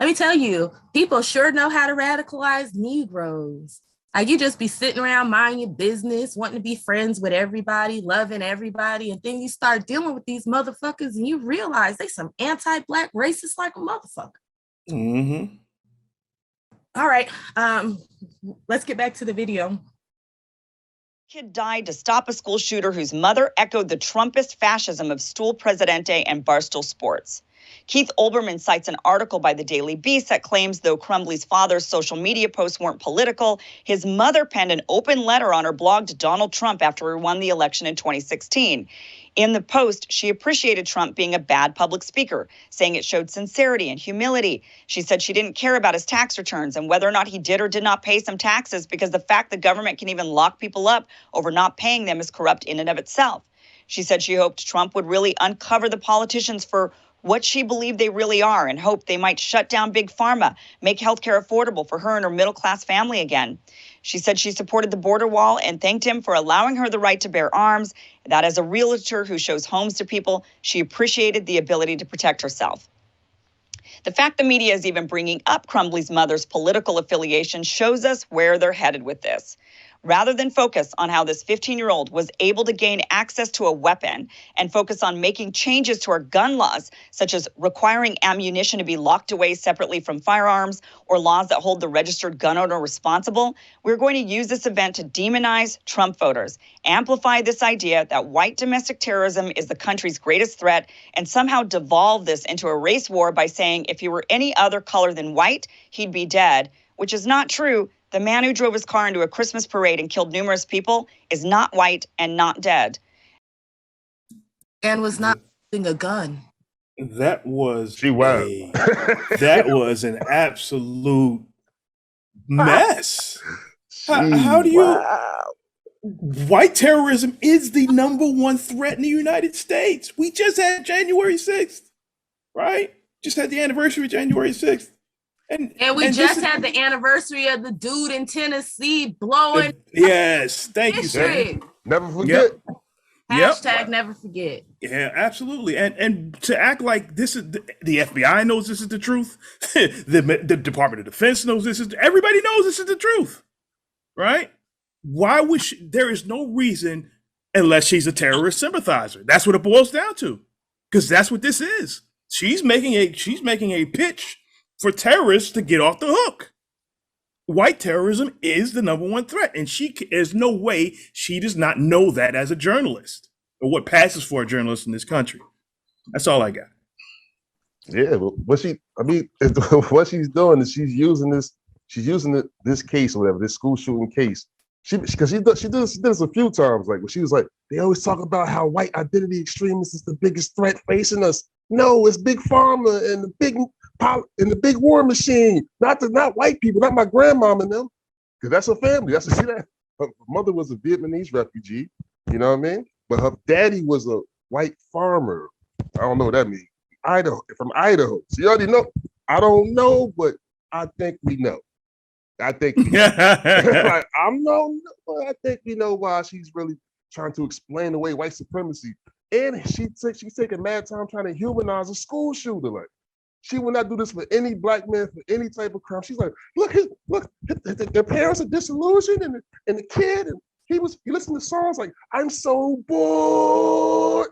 Let me tell you, people sure know how to radicalize Negroes. Like you just be sitting around minding your business, wanting to be friends with everybody, loving everybody. And then you start dealing with these motherfuckers and you realize they some anti-Black racists like a motherfucker. Mm-hmm. All right, let's get back to the video. Kid died to stop a school shooter whose mother echoed the Trumpist fascism of Stool Presidente and Barstool Sports. Keith Olbermann cites an article by the Daily Beast that claims though Crumbley's father's social media posts weren't political, his mother penned an open letter on her blog to Donald Trump after he won the election in 2016. In the post, she appreciated Trump being a bad public speaker, saying it showed sincerity and humility. She said she didn't care about his tax returns and whether or not he did or did not pay some taxes because the fact the government can even lock people up over not paying them is corrupt in and of itself. She said she hoped Trump would really uncover the politicians for what she believed they really are and hoped they might shut down big pharma, make healthcare affordable for her and her middle-class family again. She said she supported the border wall and thanked him for allowing her the right to bear arms, that as a realtor who shows homes to people, she appreciated the ability to protect herself. The fact the media is even bringing up Crumbley's mother's political affiliation shows us where they're headed with this. Rather than focus on how this 15-year-old was able to gain access to a weapon and focus on making changes to our gun laws, such as requiring ammunition to be locked away separately from firearms or laws that hold the registered gun owner responsible, we're going to use this event to demonize Trump voters, amplify this idea that white domestic terrorism is the country's greatest threat, and somehow devolve this into a race war by saying if he were any other color than white, he'd be dead, which is not true. The man who drove his car into a Christmas parade and killed numerous people is not white and not dead. And was not using a gun. That was that was an absolute mess. How do you white terrorism is the #1 threat in the United States. We just had January 6th, right? Just had the anniversary of January 6th. And we just had the anniversary of the dude in Tennessee blowing. Yes, thank you, sir. Never forget. Hashtag never forget. Yeah, absolutely. And to act like this is the FBI knows this is the truth. the Department of Defense knows this is. Everybody knows this is the truth, right? Why would she? There is no reason unless she's a terrorist sympathizer. That's what it boils down to, because that's what this is. She's making a pitch for terrorists to get off the hook. White terrorism is the #1 threat, and there's no way she does not know that as a journalist, or what passes for a journalist in this country. That's all I got. Yeah, but what she's doing is she's using this case or whatever, this school shooting case. She did this a few times, like when she was like, they always talk about how white identity extremists is the biggest threat facing us. No, it's big pharma and the big war machine, not white people, not my grandmom and them, because that's her family. That's her mother was a Vietnamese refugee, you know what I mean? But her daddy was a white farmer. I don't know what that means. From Idaho. So you already know. I don't know, but I think we know. I think I think we know why she's really trying to explain away white supremacy. And she's taking mad time trying to humanize a school shooter. Like, she will not do this for any black man for any type of crime. She's like, look, their parents are disillusioned, and the kid, and he listened to songs like, I'm so bored.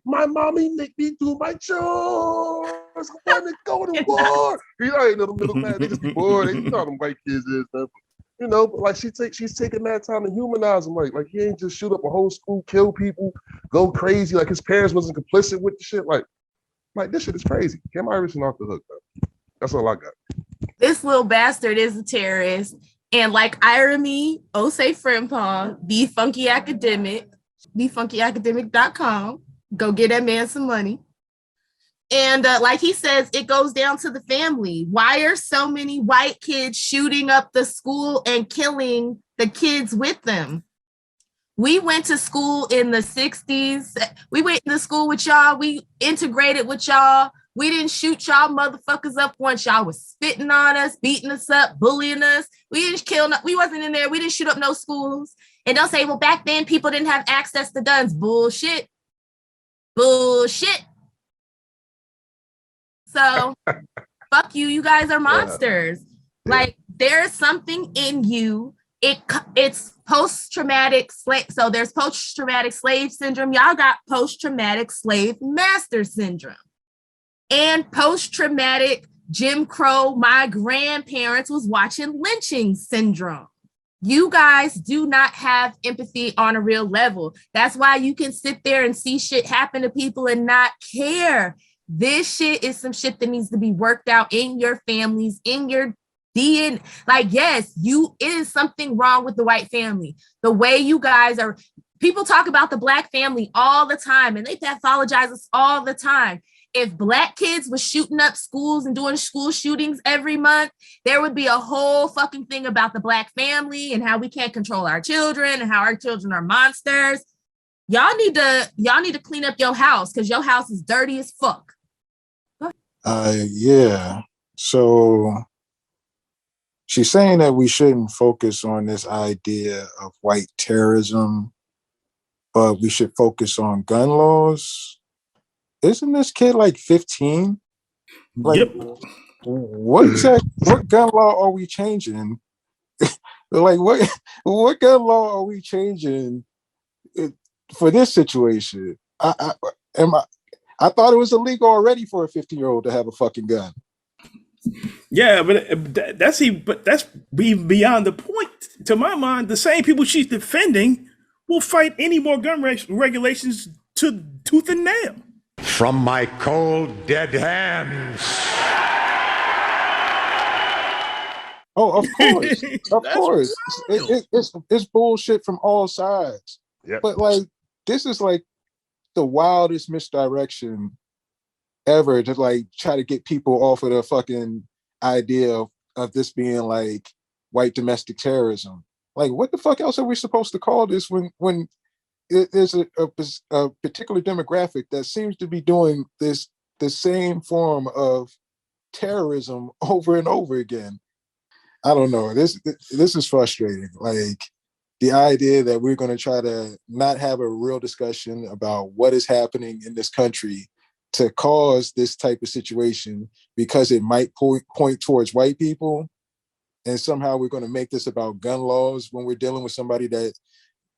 My mommy make me do my chores. I want to go to war. You know the middle man, they just be bored. You know how them white kids is, man. You know, but like she's taking that time to humanize him. Like he ain't just shoot up a whole school, kill people, go crazy. Like his parents wasn't complicit with the shit. Like this shit is crazy. Kim Iverson off the hook, man. That's all I got. This little bastard is a terrorist. And like Irony, Osei Frimpong, the Funky Academic, thefunkyacademic.com. Go get that man some money. And like he says, it goes down to the family. Why are so many white kids shooting up the school and killing the kids with them? We went to school in the 60s. We went to school with y'all. We integrated with y'all. We didn't shoot y'all motherfuckers up once y'all was spitting on us, beating us up, bullying us. We didn't kill, we wasn't in there. We didn't shoot up no schools. And don't say, well, back then people didn't have access to guns. Bullshit. Bullshit. So fuck you, you guys are monsters. Like there's something in you. It's post-traumatic slave. So there's post-traumatic slave syndrome. Y'all got post-traumatic slave master syndrome and post-traumatic Jim Crow. My grandparents was watching lynching syndrome. You guys do not have empathy on a real level. That's why you can sit there and see shit happen to people and not care. This shit is some shit that needs to be worked out in your families, in your DNA. Like, yes, it is something wrong with the white family. The way you guys are, people talk about the Black family all the time and they pathologize us all the time. If Black kids were shooting up schools and doing school shootings every month, there would be a whole fucking thing about the Black family and how we can't control our children and how our children are monsters. Y'all need to clean up your house because your house is dirty as fuck. Yeah. So she's saying that we shouldn't focus on this idea of white terrorism, but we should focus on gun laws. Isn't this kid like 15? Like, yep. What gun law are we changing? Like, what gun law are we changing for this situation? I thought it was illegal already for a 50-year-old to have a fucking gun. Yeah, but that's beyond the point. To my mind, the same people she's defending will fight any more gun regulations to tooth and nail. From my cold, dead hands. Oh, of course. Of course. It's bullshit from all sides. Yep. But like, this is like the wildest misdirection ever to like try to get people off of the fucking idea of this being like white domestic terrorism. Like, what the fuck else are we supposed to call this when there's a particular demographic that seems to be doing the same form of terrorism over and over again? I don't know. This is frustrating. Like, the idea that we're going to try to not have a real discussion about what is happening in this country to cause this type of situation because it might point towards white people, and somehow we're going to make this about gun laws when we're dealing with somebody that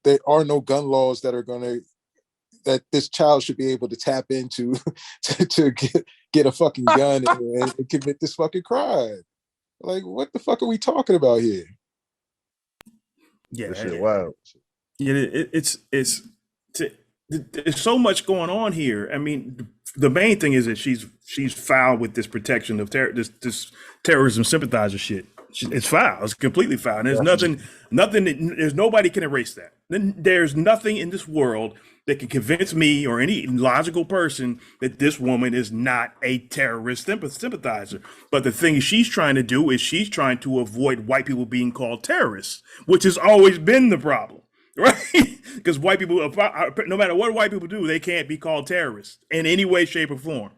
there are no gun laws that this child should be able to tap into to get a fucking gun and commit this fucking crime. Like, what the fuck are we talking about here? Yeah, that shit wild. Yeah, there's so much going on here. I mean, the main thing is that she's foul with this protection of this terrorism sympathizer shit. It's foul. It's completely foul. And there's nothing. There's nobody can erase that. Then there's nothing in this world that can convince me or any logical person that this woman is not a terrorist sympathizer. But the thing she's trying to do is she's trying to avoid white people being called terrorists, which has always been the problem, right? Because white people, no matter what white people do, they can't be called terrorists in any way, shape, or form.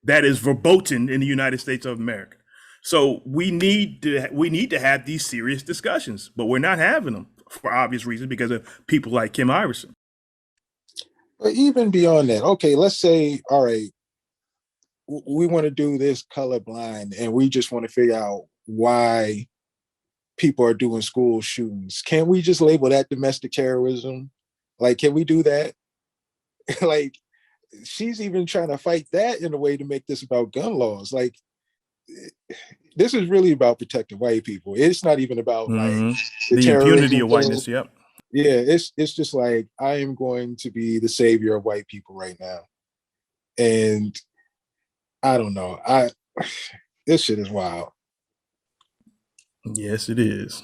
That is verboten in the United States of America. So we need to have these serious discussions, but we're not having them for obvious reasons because of people like Kim Iverson. But even beyond that, okay, let's say, all right, we want to do this colorblind and we just want to figure out why people are doing school shootings. Can we just label that domestic terrorism? Like, can we do that? Like, she's even trying to fight that in a way to make this about gun laws. Like, this is really about protecting white people. It's not even about like the impunity of whiteness. Yep. Yeah, it's just like, I am going to be the savior of white people right now. And I don't know. This shit is wild. Yes, it is.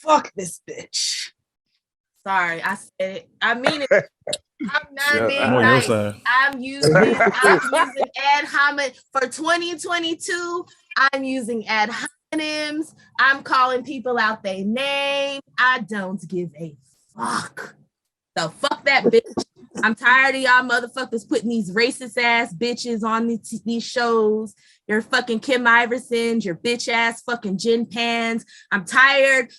Fuck this bitch. Sorry, I said it. I mean it. I'm not being nice. I'm using ad hominem for 2022. I'm using ad hominems. I'm calling people out their name. I don't give a fuck. So fuck that bitch. I'm tired of y'all motherfuckers putting these racist ass bitches on these shows. Your fucking Kim Iversons, your bitch ass fucking Jen Pans. I'm tired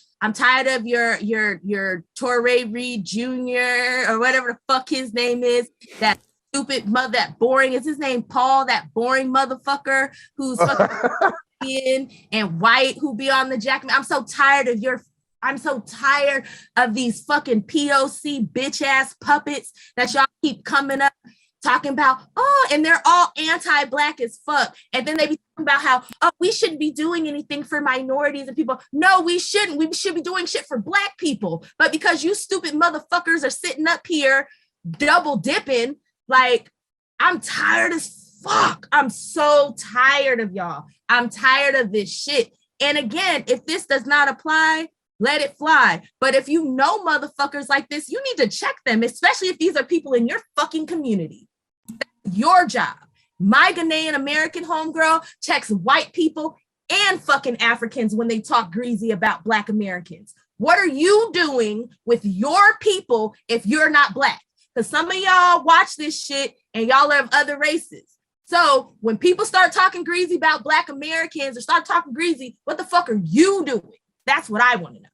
of your Torrey Reed Jr. or whatever the fuck his name is. That stupid mother, that boring, is his name Paul, that boring motherfucker who's fucking in and white who be on the jack. I'm so tired of these fucking POC bitch ass puppets that y'all keep coming up talking about, and they're all anti-black as fuck. And then they be talking about how, we shouldn't be doing anything for minorities and people. No, we shouldn't. We should be doing shit for black people. But because you stupid motherfuckers are sitting up here double dipping, like, I'm tired as fuck. I'm so tired of y'all. I'm tired of this shit. And again, if this does not apply, let it fly. But if you know motherfuckers like this, you need to check them, especially if these are people in your fucking community. That's your job. My Ghanaian American homegirl checks white people and fucking Africans when they talk greasy about Black Americans. What are you doing with your people if you're not Black? Because some of y'all watch this shit and y'all are of other races. So when people start talking greasy about Black Americans or start talking greasy, what the fuck are you doing? That's what I want to know.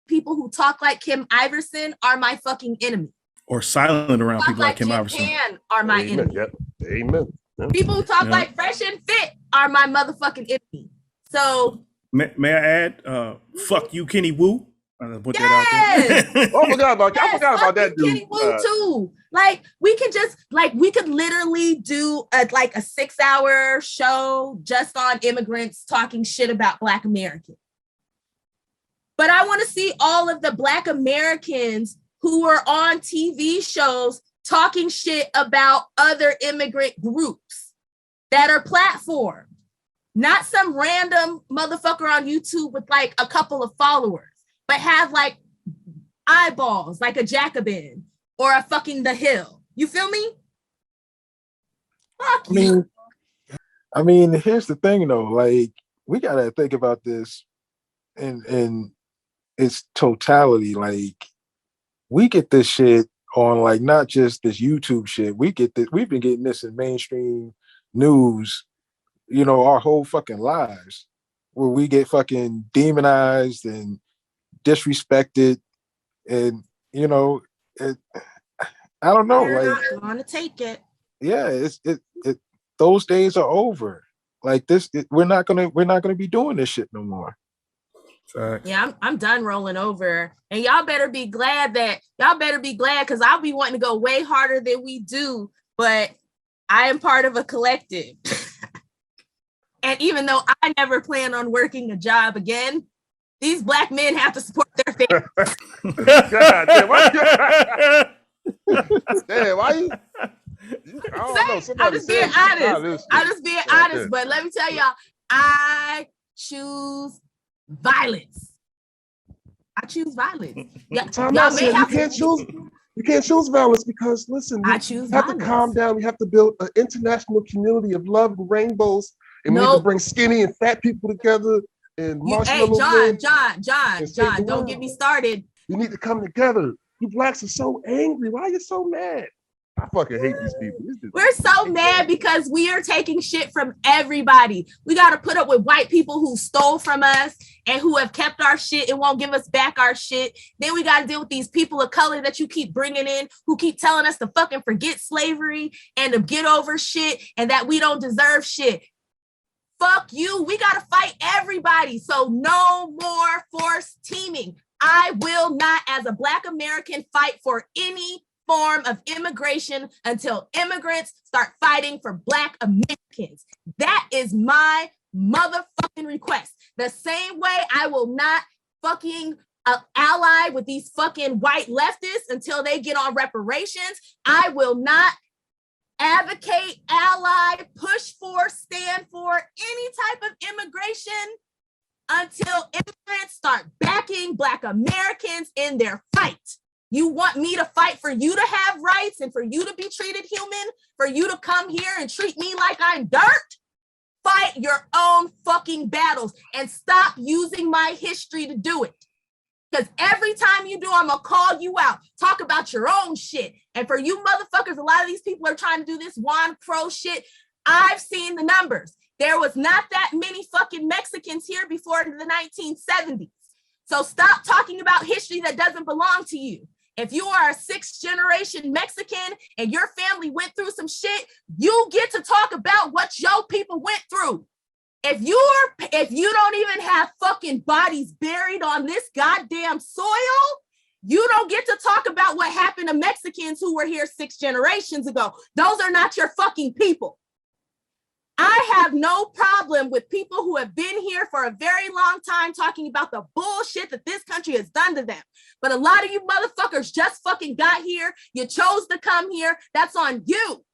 People who talk like Kim Iverson are my fucking enemy. Or silent around people like Kim Iverson. Are my Amen. enemy. Yep. Amen. Yep. People who talk like Fresh and Fit are my motherfucking enemy. So may I add, fuck you, Kenny Wu. Put yes! that out there. Oh, I forgot about that dude. Kenny Wu too. Like we could literally do a 6-hour show just on immigrants talking shit about Black Americans. But I want to see all of the Black Americans who are on TV shows talking shit about other immigrant groups that are platformed. Not some random motherfucker on YouTube with like a couple of followers, but have like eyeballs like a Jacobin or a fucking The Hill. You feel me? Fuck you. I mean, here's the thing though, like we gotta think about this in its totality. Like we get this shit on like not just this YouTube shit. We've been getting this in mainstream news, our whole fucking lives, where we get fucking demonized and disrespected, and I don't know. You're like, not gonna take it. Yeah, those days are over. Like this, we're not gonna be doing this shit no more. Yeah, I'm done rolling over, and y'all better be glad because I'll be wanting to go way harder than we do, but I am part of a collective. And even though I never plan on working a job again, these Black men have to support their families. God damn, why you? I don't know. I'm just being honest. I'm just being honest. But let me tell y'all, I choose violence. I choose violence. Yeah, you can't choose violence because listen, you have to calm down. We have to build an international community of love and rainbows, and we need to bring skinny and fat people together. And John, don't get me started. We need to come together. You Blacks are so angry. Why are you so mad? I fucking hate these people. We're so mad because we are taking shit from everybody. We got to put up with white people who stole from us and who have kept our shit and won't give us back our shit. Then we got to deal with these people of color that you keep bringing in who keep telling us to fucking forget slavery and to get over shit and that we don't deserve shit. Fuck you. We got to fight everybody. So no more forced teaming. I will not, as a Black American, fight for any form of immigration until immigrants start fighting for Black Americans. That is my motherfucking request. The same way I will not fucking ally with these fucking white leftists until they get on reparations. I will not advocate, ally, push for, stand for any type of immigration until immigrants start backing Black Americans in their fight. You want me to fight for you to have rights and for you to be treated human, for you to come here and treat me like I'm dirt? Fight your own fucking battles and stop using my history to do it. Because every time you do, I'm going to call you out. Talk about your own shit. And for you motherfuckers, a lot of these people are trying to do this Juan Crow shit. I've seen the numbers. There was not that many fucking Mexicans here before the 1970s. So stop talking about history that doesn't belong to you. If you are a 6th generation Mexican and your family went through some shit, you get to talk about what your people went through. If you don't even have fucking bodies buried on this goddamn soil, you don't get to talk about what happened to Mexicans who were here 6 generations ago. Those are not your fucking people. I have no problem with people who have been here for a very long time talking about the bullshit that this country has done to them. But a lot of you motherfuckers just fucking got here. You chose to come here. That's on you.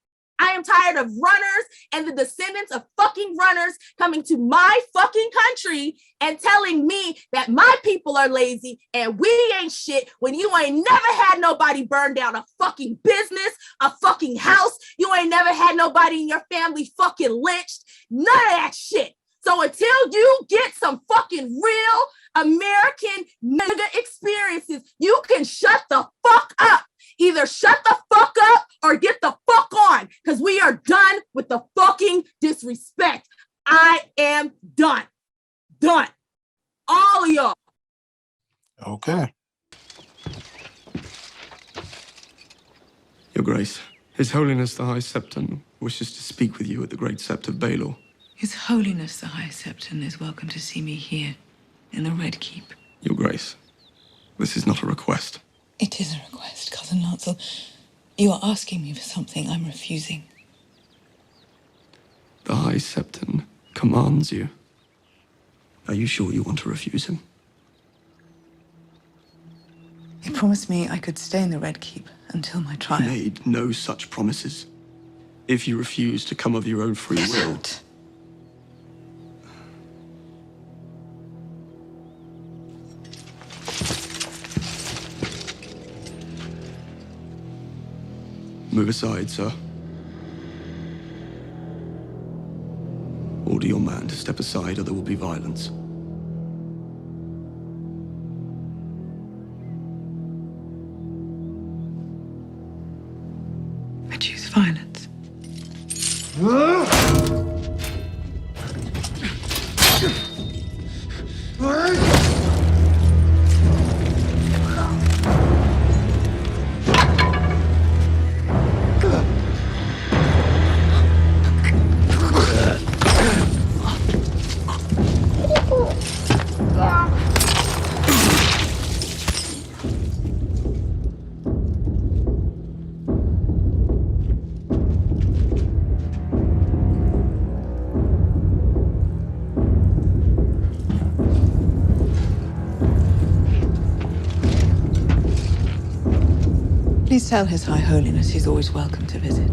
I am tired of runners and the descendants of fucking runners coming to my fucking country and telling me that my people are lazy and we ain't shit when you ain't never had nobody burn down a fucking business, a fucking house. You ain't never had nobody in your family fucking lynched. None of that shit. So until you get some fucking real American nigga experiences, you can shut the fuck up. Either shut the fuck up or get the fuck on, because we are done with the fucking disrespect. I am done. Done. All of y'all. Okay. Your Grace, His Holiness the High Septon wishes to speak with you at the Great Sept of Baelor. His Holiness the High Septon is welcome to see me here in the Red Keep. Your Grace, this is not a request. It is a request, Cousin Lancel. You are asking me for something I'm refusing. The High Septon commands you. Are you sure you want to refuse him? He promised me I could stay in the Red Keep until my trial. He made no such promises. If you refuse to come of your own free will... Out. Move aside, sir. Order your man to step aside or there will be violence. I choose violence. Please tell His High Holiness he's always welcome to visit.